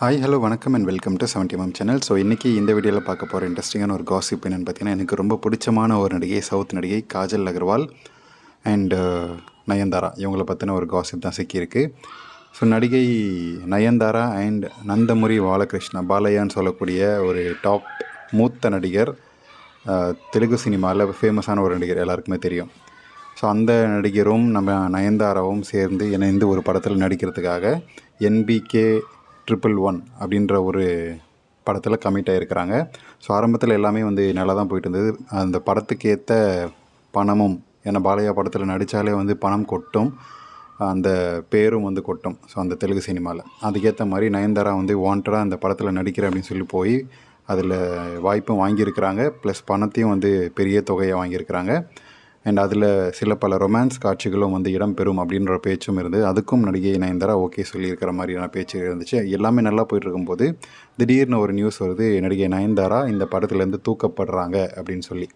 Hi hello வணக்கம் and welcome to 70mm channel. So இன்றைக்கி இந்த வீடியோவில் பார்க்க போகிற இன்ட்ரெஸ்டிங்கான ஒரு காசிப் என்னென்னு பார்த்தீங்கன்னா, எனக்கு ரொம்ப பிடிச்சமான ஒரு நடிகை, சவுத் நடிகை காஜல் அகர்வால் அண்டு நயன்தாரா இவங்கள பற்றின ஒரு காசிப் தான் சிக்கியிருக்கு. ஸோ நடிகை நயன்தாரா அண்ட் நந்தமுரி பாலகிருஷ்ணா, பாலையான்னு சொல்லக்கூடிய ஒரு டாப் மூத்த நடிகர், தெலுங்கு சினிமாவில் ஃபேமஸான ஒரு நடிகர், எல்லாருக்குமே தெரியும். ஸோ அந்த நடிகரும் நம்ம நயன்தாராவும் சேர்ந்து இணைந்து ஒரு படத்தில் நடிக்கிறதுக்காக என்பிகே 111 அப்படின்ற ஒரு படத்தில் கமிட் ஆகிருக்கிறாங்க. ஸோ ஆரம்பத்தில் எல்லாமே நல்லா தான் போயிட்டு இருந்தது. அந்த படத்துக்கு ஏற்ற பணமும், ஏன்னா பாலையா படத்தில் நடித்தாலே பணம் கொட்டும், அந்த பேரும் கொட்டும். ஸோ அந்த தெலுங்கு சினிமாவில் அதுக்கேற்ற மாதிரி நயன்தாரா வாண்டடாக அந்த படத்தில் நடிக்கிறேன் அப்படின்னு சொல்லி போய் அதில் வாய்ப்பும் வாங்கியிருக்கிறாங்க. ப்ளஸ் பணத்தையும் பெரிய தொகையை வாங்கியிருக்கிறாங்க. அண்ட் அதில் சில பல ரொமான்ஸ் காட்சிகளும் இடம்பெறும் அப்படின்ற பேச்சும் இருந்து, அதுக்கும் நடிகை நயன்தாரா ஓகே சொல்லியிருக்கிற மாதிரியான பேச்சு இருந்துச்சு. எல்லாமே நல்லா போயிட்டுருக்கும்போது திடீர்னு ஒரு நியூஸ் வருது, நடிகை நயன்தாரா இந்த படத்துலேருந்து தூக்கப்படுறாங்க அப்படின்னு சொல்லி.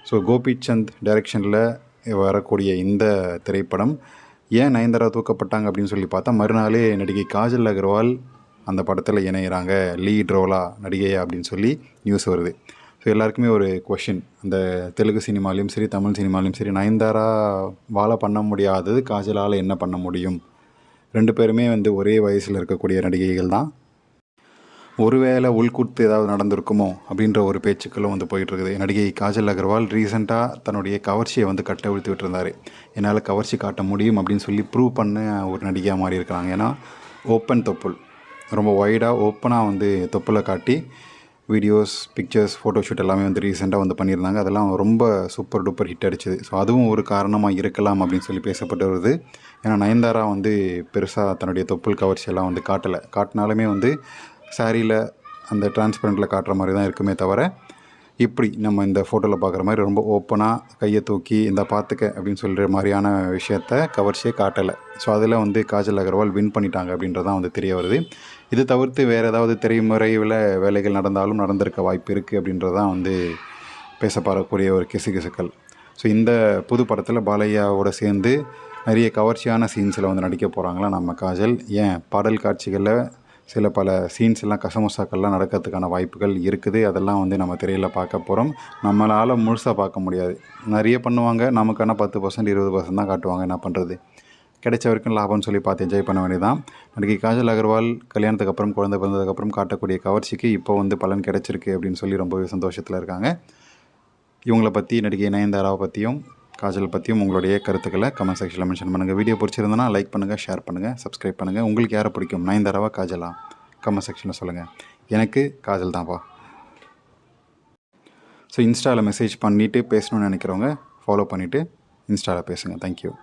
ஸோ கோபிச்சந்த் டைரக்ஷனில் வரக்கூடிய இந்த திரைப்படம் ஏன் நயன்தாரா தூக்கப்பட்டாங்க அப்படின்னு சொல்லி பார்த்தா, மறுநாளே நடிகை காஜல் அகர்வால் அந்த படத்தில் இணைகிறாங்க, லீட் ரோலா நடிகையா அப்படின்னு சொல்லி நியூஸ் வருது. ஸோ எல்லாருக்குமே ஒரு கொஷின், அந்த தெலுங்கு சினிமாலையும் சரி, தமிழ் சினிமாலையும் சரி, நயன்தாராவால் பண்ண முடியாதது காஜலால் என்ன பண்ண முடியும்? ரெண்டு பேருமே ஒரே வயசில் இருக்கக்கூடிய நடிகைகள் தான். ஒருவேளை உள்குத்து ஏதாவது நடந்திருக்குமோ அப்படின்ற ஒரு பேச்சுக்களும் போயிட்டுருக்குது. நடிகை காஜல் அகர்வால் ரீசெண்டாக தன்னுடைய கவர்ச்சியை கட்டவிழ்த்து விட்டுருந்தார். என்னால் கவர்ச்சி காட்ட முடியும் அப்படின்னு சொல்லி ப்ரூவ் பண்ண ஒரு நடிகையாக மாறி இருக்கிறாங்க. ஏன்னா ஓப்பன் தொப்புள், ரொம்ப வைடாக ஓப்பனாக தொப்புளை காட்டி வீடியோஸ், பிக்சர்ஸ், ஃபோட்டோஷூட் எல்லாமே ரீசெண்டாக பண்ணியிருந்தாங்க. அதெல்லாம் ரொம்ப சூப்பர் டூப்பர் ஹிட் அடிச்சுது. ஸோ அதுவும் ஒரு காரணமாக இருக்கலாம் அப்படின்னு சொல்லி பேசப்பட்டு வருது. ஏன்னா நயன்தாரா பெருசாக தன்னுடைய தொப்புள் கவர்ச்சியெல்லாம் காட்டினாலுமே சாரியில் அந்த டிரான்ஸ்பரண்ட்டில் காட்டுற மாதிரி தான் இருக்குமே தவிர, இப்படி நம்ம இந்த ஃபோட்டோவில் பார்க்குற மாதிரி ரொம்ப ஓப்பனாக கையை தூக்கி இந்த பார்த்துக்க அப்படின்னு சொல்கிற மாதிரியான விஷயத்த கவர்ச்சியே காட்டலை. ஸோ அதில் காஜல் அகர்வால் வின் பண்ணிட்டாங்க அப்படின்றதான் தெரிய வருது. இது தவிர்த்து வேறு ஏதாவது திரைமுறையில் வேலைகள் நடந்தாலும் நடந்திருக்க வாய்ப்பு இருக்குது அப்படின்றதான் பேசப்படக்கூடிய ஒரு கிசுகிசுக்கள். ஸோ இந்த புது படத்தில் பாலையாவோட சேர்ந்து நிறைய கவர்ச்சியான சீன்ஸில் நடிக்க போகிறாங்களா நம்ம காஜல். ஏன் பாடல் காட்சிகளில் சில பல சீன்ஸ் எல்லாம், கசமுசாக்கள்லாம் நடக்கிறதுக்கான வாய்ப்புகள் இருக்குது. அதெல்லாம் நம்ம திரையில் பார்க்க போகிறோம். நம்மளால் முழுசாக பார்க்க முடியாது. நிறைய பண்ணுவாங்க, நமக்கான 10% 20% தான் காட்டுவாங்க. என்ன பண்ணுறது, கிடைச்ச வரைக்கும் லாபம்னு சொல்லி பார்த்து என்ஜாய் பண்ண வேண்டியதான். நடிகை காஜல் அகர்வால் கல்யாணத்துக்கு அப்புறம், குழந்தை பிறந்ததுக்கப்புறம் காட்டக்கூடிய கவர்ச்சிக்கு இப்போ பலன் கிடைச்சிருக்கு அப்படின்னு சொல்லி ரொம்பவே சந்தோஷத்தில் இருக்காங்க. இவங்களை பற்றி, நடிகை நயன்தாராவை பற்றியும் காஜல் பற்றியும் உங்களுடைய கருத்துக்களை கமெண்ட் செக்ஷனில் மென்ஷன் பண்ணுங்கள். வீடியோ பிடிச்சிருந்தனா லைக் பண்ணுங்கள், ஷேர் பண்ணுங்கள், சப்ஸ்கிரைப் பண்ணுங்கள். உங்களுக்கு யாரை பிடிக்கும், நயன்தாராவா காஜலா? கமெண்ட் செக்ஷனில் சொல்லுங்கள். எனக்கு காஜல் தான்ப்பா. ஸோ இன்ஸ்டாவில் மெசேஜ் பண்ணிவிட்டு பேசணுன்னு நினைக்கிறவங்க ஃபாலோ பண்ணிவிட்டு இன்ஸ்டாவில் பேசுங்கள். தேங்க்யூ.